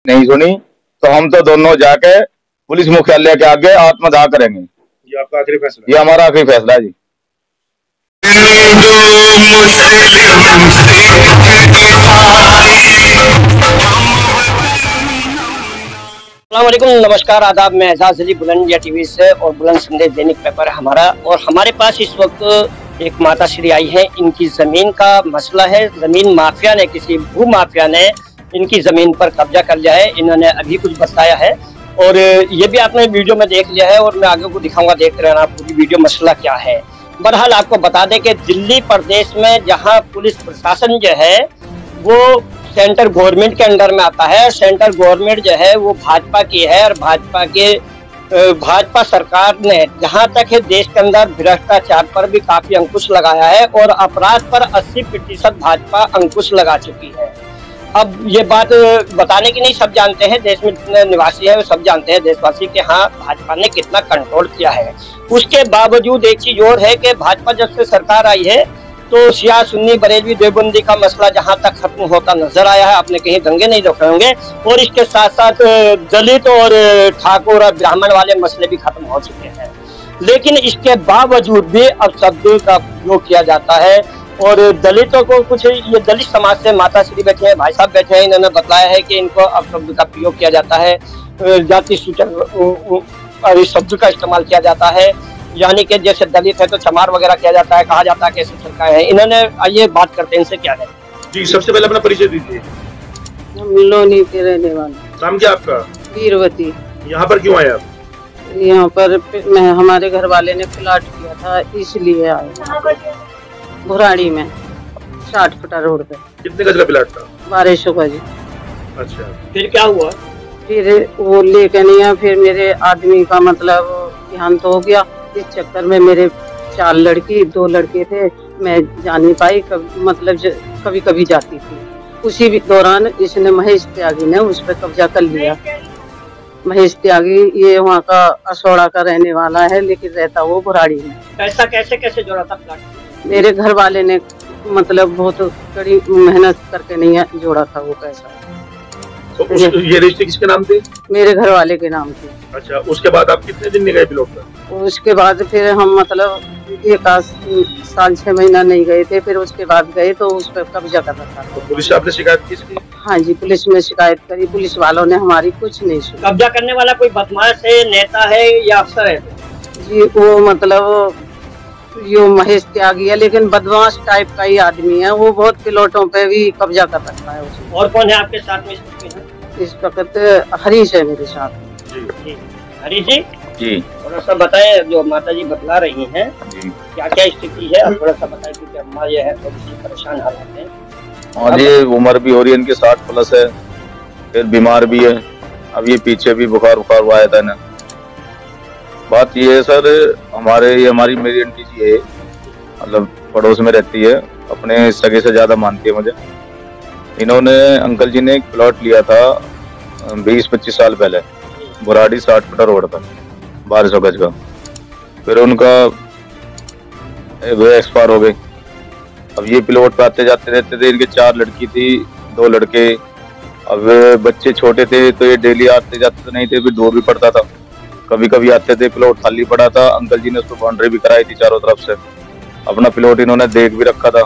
नहीं सुनी तो हम तो दोनों जाके पुलिस मुख्यालय के आगे आत्मदाह करेंगे। ये आपका आखिरी फैसला? ये हमारा आखिरी फैसला है जी। अस्सलामुअलैकुम, नमस्कार, आदाब। मैं एजाज अली बुलंद या टीवी से और बुलंद संदेश दैनिक पेपर हमारा। और हमारे पास इस वक्त एक माता श्री आई है। इनकी जमीन का मसला है। जमीन माफिया ने, किसी भू माफिया ने इनकी जमीन पर कब्जा कर लिया है। इन्होंने अभी कुछ बताया है और ये भी आपने वीडियो में देख लिया है और मैं आगे को दिखाऊंगा, देखते रहना पूरी वीडियो, मसला क्या है। बहरहाल आपको बता दें कि दिल्ली प्रदेश में जहाँ पुलिस प्रशासन जो है वो सेंटर गवर्नमेंट के अंडर में आता है। सेंटर गवर्नमेंट जो है वो भाजपा की है और भाजपा सरकार ने जहां तक है देश के अंदर भ्रष्टाचार पर भी काफी अंकुश लगाया है और अपराध पर 80% भाजपा अंकुश लगा चुकी है। अब ये बात बताने की नहीं, सब जानते हैं, देश में जितने निवासी हैं वो सब जानते हैं, देशवासी, कि हाँ भाजपा ने कितना कंट्रोल किया है। उसके बावजूद एक चीज और है कि भाजपा जब से सरकार आई है तो शिया सुन्नी बरेलवी देवबंदी का मसला जहां तक खत्म होता नजर आया है। आपने कहीं दंगे नहीं देखे होंगे। और इसके साथ साथ दलित और ठाकुर और ब्राह्मण वाले मसले भी खत्म हो चुके हैं। लेकिन इसके बावजूद भी अब शब्द का प्रयोग किया जाता है और दलितों को कुछ, ये दलित समाज से माता श्री बैठे हैं, भाई साहब बैठे हैं, इन्होंने बताया है कि इनको अब शब्द का प्रयोग किया जाता है, जाति सूचक शब्द का इस्तेमाल किया जाता है। यानी कि जैसे दलित है तो चमार वगैरह किया जाता है, कहा जाता है कैसे सरकार है। इन्होंने, आइए बात करते हैं इनसे क्या है जी। सबसे पहले अपना परिचय दीजिए। हम लोनी के रहने वाले। नाम क्या आपका? वीरवती। यहाँ पर क्यों आए आप? यहाँ पर हमारे घर वाले ने प्लाट किया था इसलिए आए। भुराड़ी में 60 फुटा रोड पे। कितने गज का प्लाट था? 1200 गज। अच्छा, फिर क्या हुआ? फिर वो लेके नहीं आया। फिर मेरे आदमी का मतलब देहांत हो गया। इस चक्कर में मेरे 4 लड़की 2 लड़के थे, मैं जा नहीं पाई। कभी कभी जाती थी। उसी दौरान इसने महेश त्यागी ने उस पर कब्जा कर लिया। महेश त्यागी ये वहाँ का असोड़ा का रहने वाला है लेकिन रहता वो भुराड़ी में। पैसा कैसे जोड़ा था प्लाट? मेरे घर वाले ने मतलब बहुत कड़ी मेहनत करके नहीं जोड़ा था वो पैसा। तो ये रजिस्ट्री किसके नाम थे? मेरे घर वाले के नाम थे। अच्छा, उसके बाद आप कितने दिन नहीं गए प्लॉट पर? उसके बाद फिर हम मतलब 1 साल 6 महीना नहीं गए थे। फिर उसके बाद गए तो उस पर कब्जा कर रखा था। तो पुलिस आपने शिकायत की इसकी? हाँ जी, पुलिस में शिकायत करी। पुलिस वालों ने हमारी कुछ नहीं सुनी। कब्जा करने वाला कोई बदमाश है, नेता है या अफसर है? जी वो मतलब यो महेश त्यागी है लेकिन बदमाश टाइप का ही आदमी है। वो बहुत प्लॉटों पे भी कब्जा कर रखा है उसने। और कौन है आपके साथ में इस वक्त? हरीश है मेरे साथ। जी हरीश जी जी, थोड़ा सा बताएं, जो माता जी बतला रही हैं क्या क्या स्थिति है, थोड़ा सा बताएं क्योंकि अम्मा ये है थोड़ी सी परेशान हालत है। और ये उम्र भी हो रही है इनकी 60+ है, फिर बीमार भी है। अब ये पीछे भी बुखार हुआ है था ना। बात ये है सर, हमारी मेरी आंटी जी है, मतलब पड़ोस में रहती है, अपने सगे से ज्यादा मानती है मुझे। इन्होंने, अंकल जी ने एक प्लॉट लिया था 20-25 साल पहले, बुराड़ी 60 फुटा रोड पर 1200 गज का। फिर उनका वो एक्सपायर हो गए। अब ये प्लॉट पे आते जाते रहते थे। इनके 4 लड़की थी, 2 लड़के। अब बच्चे छोटे थे तो ये डेली आते जाते तो नहीं थे, फिर दूर भी पड़ता था। कभी कभी आते थे, प्लॉट खाली पड़ा था, अंकल जी ने उसको बाउंड्री भी कराई थी चारों तरफ से। अपना प्लॉट इन्होंने देख भी रखा था,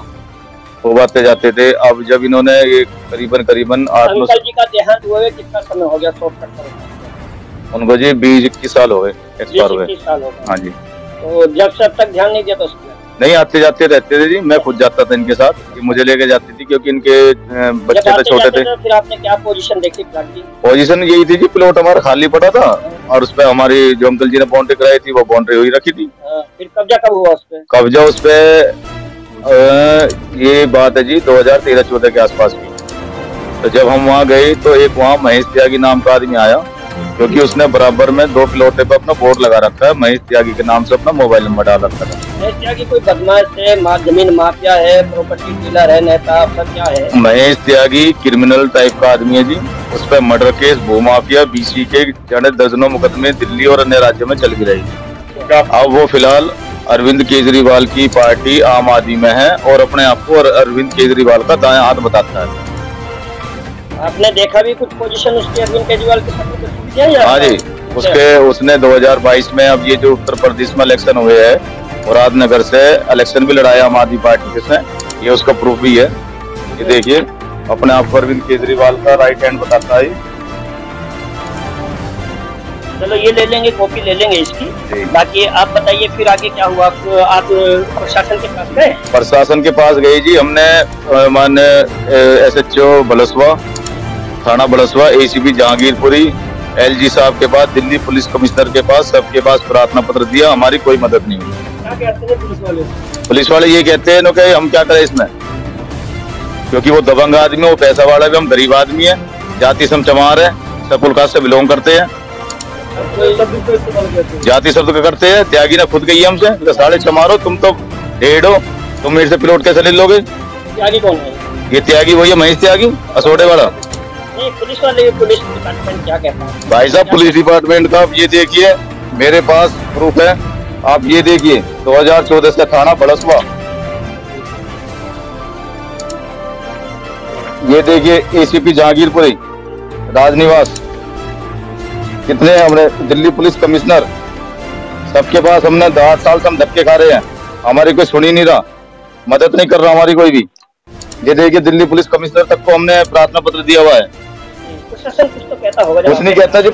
वो आते जाते थे। अब जब इन्होंने ये करीबन 8-9 अंकल जी का देहांत हुए कितना समय हो गया? उनको जी 20-21 साल हो गए एक्सपायर हुए। हाँ जी। तो जब से अब तक ध्यान नहीं दिया तो उसमें नहीं, आते जाते रहते थे जी। मैं खुद जाता था इनके साथ, ये मुझे लेके जाती थी क्योंकि इनके बच्चे तो छोटे थे। फिर आपने क्या पोजीशन देखी प्लाट की? पोजीशन यही थी जी, प्लॉट हमारा खाली पड़ा था और उसपे हमारी जो अंकल जी ने बाउंड्री कराई थी वो बाउंड्री हुई रखी थी। फिर कब्जा कब हुआ उस पे? कब्जा उस पे ये बात है जी 2013-14 के आसपास की। तो जब हम वहाँ गए तो एक वहाँ महेश त्यागी नाम का आदमी आया, क्योंकि उसने बराबर में 2 प्लॉटे पे अपना बोर्ड लगा रखा है, महेश त्यागी के नाम से अपना मोबाइल नंबर डाल रखा था। महेश त्यागी कोई बदमाश है, जमीन माफिया है, प्रॉपर्टी डीलर है, नेता, अफसर क्या है? महेश त्यागी क्रिमिनल टाइप का आदमी है जी। उस पर मर्डर केस, भूमाफिया, BC के जाने दर्जनों मुकदमे दिल्ली और अन्य राज्यों में चल भी रही। अब वो फिलहाल अरविंद केजरीवाल की पार्टी आम आदमी में है और अपने आप को अरविंद केजरीवाल का दायां हाथ बताता है। आपने देखा भी कुछ पोजीशन उसकी अरविंद केजरीवाल के साथ कुछ दिया या? हाँ जी, उसने 2022 में अब ये जो उत्तर प्रदेश में इलेक्शन हुए हैं मुरादनगर से इलेक्शन भी लड़ाया आम आदमी पार्टी से, ये उसका प्रूफ भी है। ये देखिए अपने आप को अरविंद केजरीवाल का राइट हैंड बताता है। चलो ये ले लेंगे, कॉपी ले लेंगे इसकी। बाकी आप बताइए फिर आगे क्या हुआ? आप प्रशासन के पास गए? प्रशासन के पास गए जी, हमने माननीय SHO बलसवा, थाना बलसवा, ACP जहांगीरपुरी, LG साहब के पास, दिल्ली पुलिस कमिश्नर के पास, सबके पास प्रार्थना पत्र दिया, हमारी कोई मदद नहीं हुई। क्या कहते हैं पुलिस वाले ये कहते हैं कि हम क्या करें इसमें, क्योंकि वो दबंग आदमी, वो पैसा वाला भी, हम गरीब आदमी है, जाति सम चमार है, सकल कास्ट से बिलोंग करते हैं, जाति शब्द करते हैं। त्यागी ने खुद कही हमसे, 6.5 मारो, तुम तो 1.5 हो, तुम मेरे से प्लॉट कैसे ले लोगे? त्यागी कौन है? ये त्यागी वही है, महेश त्यागी, असोड़े वाला। नहीं, पुलिस वाले, पुलिस डिपार्टमेंट क्या कहता है? भाई साहब पुलिस डिपार्टमेंट का ये देखिए, मेरे पास प्रूफ है, आप ये देखिए 2014 से थाना बलसवा, ये देखिए ACP जहांगीरपुरी, राजनिवास, कितने हमने दिल्ली पुलिस कमिश्नर, सबके पास हमने 10 साल से हम धक्के खा रहे हैं, हमारी कोई सुन ही नहीं रहा, मदद नहीं कर रहा हमारी कोई भी। ये देखिए दिल्ली पुलिस कमिश्नर तक को हमने प्रार्थना पत्र दिया हुआ है। प्रशासन कुछ तो कहता होगा? कुछ नहीं कहता जी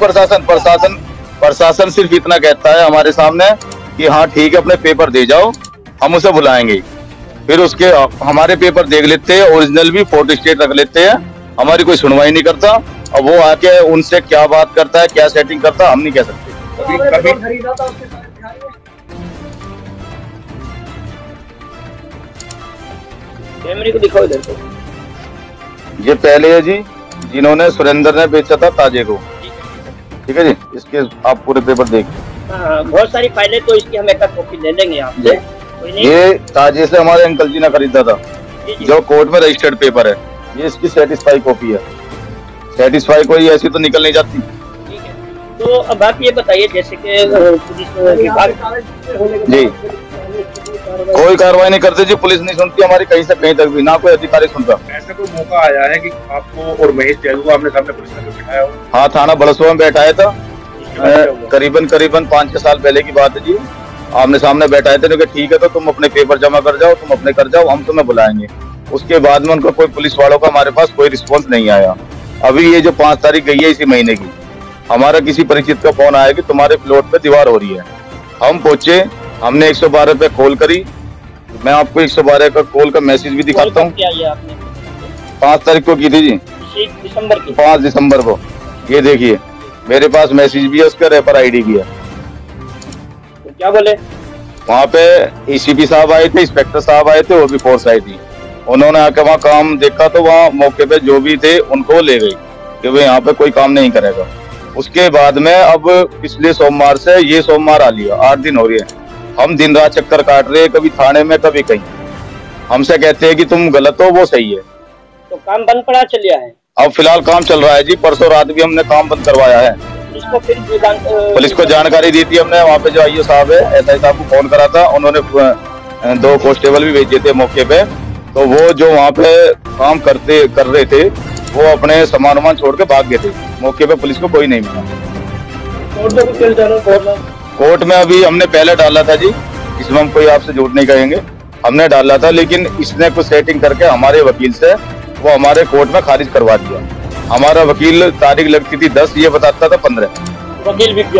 प्रशासन सिर्फ इतना कहता है हमारे सामने कि हाँ ठीक है, अपने पेपर दे जाओ, हम उसे बुलाएंगे। फिर उसके हमारे पेपर देख लेते हैं, ओरिजिनल भी, फोटो स्टेट रख लेते हैं, हमारी कोई सुनवाई नहीं करता। अब वो आके उनसे क्या बात करता है, क्या सेटिंग करता है, हम नहीं कह सकते। कैमरे को दिखाओ इधर को। ये पहले है जी, जिन्होंने सुरेंद्र ने बेचा था ताजे को, ठीक है जी, इसके आप पूरे पेपर देखिए। बहुत सारी फाइलें, तो इसकी हम एक कॉपी ले लेंगे आपसे। कोई नहीं, ये ताजे से हमारे अंकल जी ने खरीदा था, जो कोर्ट में रजिस्टर्ड पेपर है, ये इसकी सेटिस्फाई कॉपी है। सेटिस्फाई कोई ऐसी तो निकल नहीं जाती। ठीक है, तो अब आप ये बताइए, जैसे कि पुलिस विभाग जी कोई कार्रवाई नहीं करते जी, पुलिस नहीं सुनती हमारी कहीं से कहीं तक भी, ना कोई अधिकारी सुनता। ऐसा कोई मौका आया है कि आपको और महेश त्यागी को आपने सामने पुलिस ने बिठाया हो? हाँ, थाना बलसवा में बैठाया था, करीबन 5-6 साल पहले की बात है जी। आमने सामने बैठाए थे, ठीक है तो तुम अपने पेपर जमा कर जाओ, तुम अपने कर जाओ, हम तुम्हें बुलाएंगे। उसके बाद में उनका कोई पुलिस वालों का हमारे पास कोई रिस्पॉन्स नहीं आया। अभी ये जो 5 तारीख गई है इसी महीने की, हमारा किसी परिचित का फोन आया कि तुम्हारे प्लॉट पे दीवार हो रही है। हम पहुंचे, हमने 112 पे कॉल करी, मैं आपको 112 का कॉल का मैसेज भी दिखाता हूँ। 5 तारीख को की थी जी, दिसंबर की, 5 दिसंबर को। ये देखिए मेरे पास मैसेज भी है, उसका रेफर ID भी है। तो क्या बोले? वहाँ पे ACP साहब आए थे, इंस्पेक्टर साहब आए थे, वो भी फोर्स आई थी। उन्होंने आके वहाँ काम देखा तो वहाँ मौके पे जो भी थे उनको ले गए कि वो यहाँ पे कोई काम नहीं करेगा। उसके बाद में अब पिछले सोमवार से ये सोमवार आ लिया, 8 दिन हो रही है, हम दिन रात चक्कर काट रहे हैं, कभी थाने में कभी कहीं। हमसे कहते हैं कि तुम गलत हो, वो सही है। तो काम बंद पड़ा चलिया है? अब फिलहाल काम चल रहा है जी, परसों रात भी हमने काम बंद करवाया है। पुलिस को जानकारी दी थी हमने, वहाँ पे जो IO साहब है, SI साहब को फोन करा था, उन्होंने 2 कांस्टेबल भी भेजे थे मौके पे। तो वो जो वहाँ पे काम कर रहे थे, वो अपने सामान छोड़ के भाग गए थे। मौके पे पुलिस को कोई नहीं मिला। कोर्ट में अभी हमने पहले डाला था जी, इसमें हम कोई आपसे झूठ नहीं कहेंगे, हमने डाला था, लेकिन इसने कुछ सेटिंग करके हमारे वकील से वो हमारे कोर्ट में खारिज करवा दिया। हमारा वकील तारीख लगती थी 10, ये बताता था 15। वकील बिक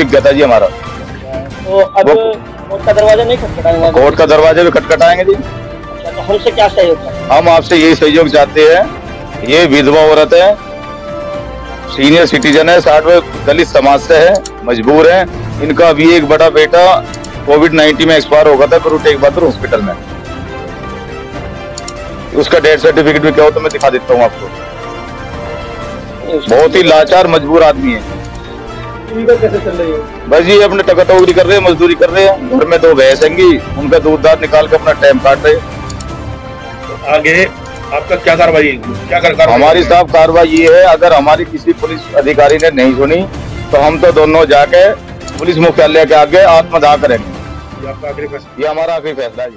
गया था जी हमारा। तो अब कोर्ट का दरवाजा नहीं खटखटाएंगे? कोर्ट का दरवाजा भी खटखटाएंगे जी। अच्छा, तो हमसे क्या सहयोग है? हम आपसे यही सहयोग चाहते हैं, ये विधवा औरत है, सीनियर सिटीजन है, 60 दलित समाज से है, मजबूर है। इनका अभी एक बड़ा बेटा COVID-19 में एक्सपायर हो गया था गुरु टेग बहादुर हॉस्पिटल में, उसका डेथ सर्टिफिकेट भी क्या हो तो मैं दिखा देता हूँ आपको। बहुत ही लाचार मजबूर आदमी है। कैसे चल रही है? बस ये अपने टकटोगरी कर रहे हैं, मजदूरी कर रहे हैं, घर में 2 भैंस हैंगी, उनका दूध दाद निकाल के अपना टाइम काट रहे हैं। आगे आपका क्या कार्रवाई, क्या कर हमारी साहब कार्रवाई ये है, अगर हमारी किसी पुलिस अधिकारी ने नहीं सुनी तो हम तो दोनों जाके पुलिस मुख्यालय के आगे आत्मदाह करेंगे। ये आपका आखिरी फैसला? ये हमारा आखिरी फैसला है जी।